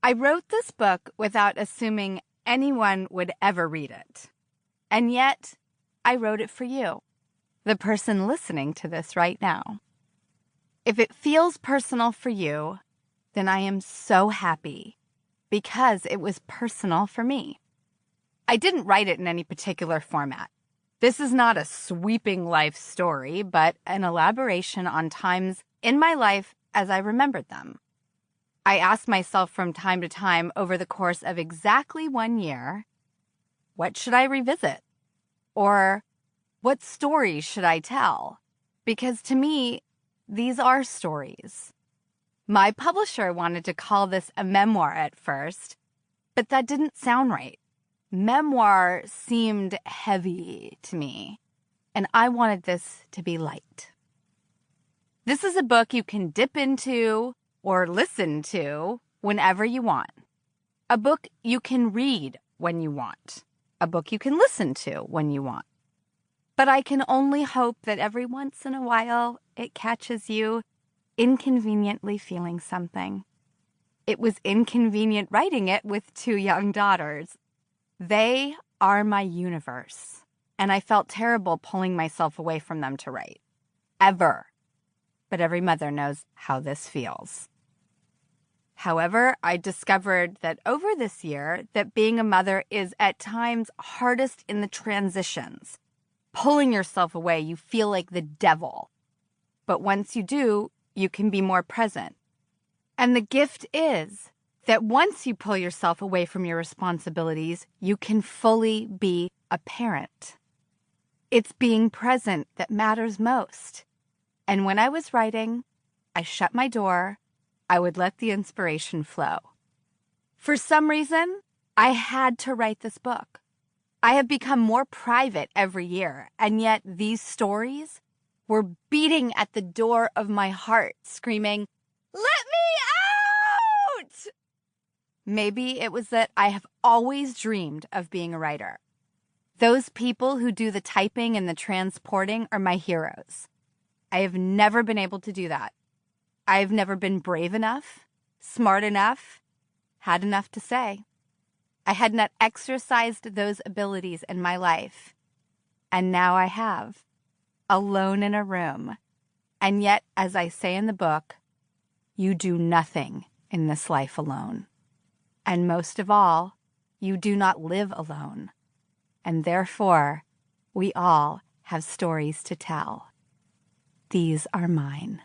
I wrote this book without assuming anyone would ever read it. And yet, I wrote it for you, the person listening to this right now. If it feels personal for you, then I am so happy because it was personal for me. I didn't write it in any particular format. This is not a sweeping life story, but an elaboration on times in my life as I remembered them. I asked myself from time to time over the course of exactly 1 year, what should I revisit? Or what stories should I tell? Because to me, these are stories. My publisher wanted to call this a memoir at first, but that didn't sound right. Memoir seemed heavy to me, and I wanted this to be light. This is a book you can dip into or listen to whenever you want. A book you can read when you want. A book you can listen to when you want. But I can only hope that every once in a while it catches you inconveniently feeling something. It was inconvenient writing it with 2 young daughters. They are my universe, and I felt terrible pulling myself away from them to write. Ever. But every mother knows how this feels. However, I discovered that over this year that being a mother is at times hardest in the transitions. Pulling yourself away, you feel like the devil. But once you do, you can be more present. And the gift is that once you pull yourself away from your responsibilities, you can fully be a parent. It's being present that matters most. And when I was writing, I shut my door. I would let the inspiration flow. For some reason, I had to write this book. I have become more private every year, and yet these stories were beating at the door of my heart, screaming, "Let me out!" Maybe it was that I have always dreamed of being a writer. Those people who do the typing and the transporting are my heroes. I have never been able to do that. I have never been brave enough, smart enough, had enough to say. I had not exercised those abilities in my life. And now I have, alone in a room. And yet, as I say in the book, you do nothing in this life alone. And most of all, you do not live alone. And therefore, we all have stories to tell. These are mine.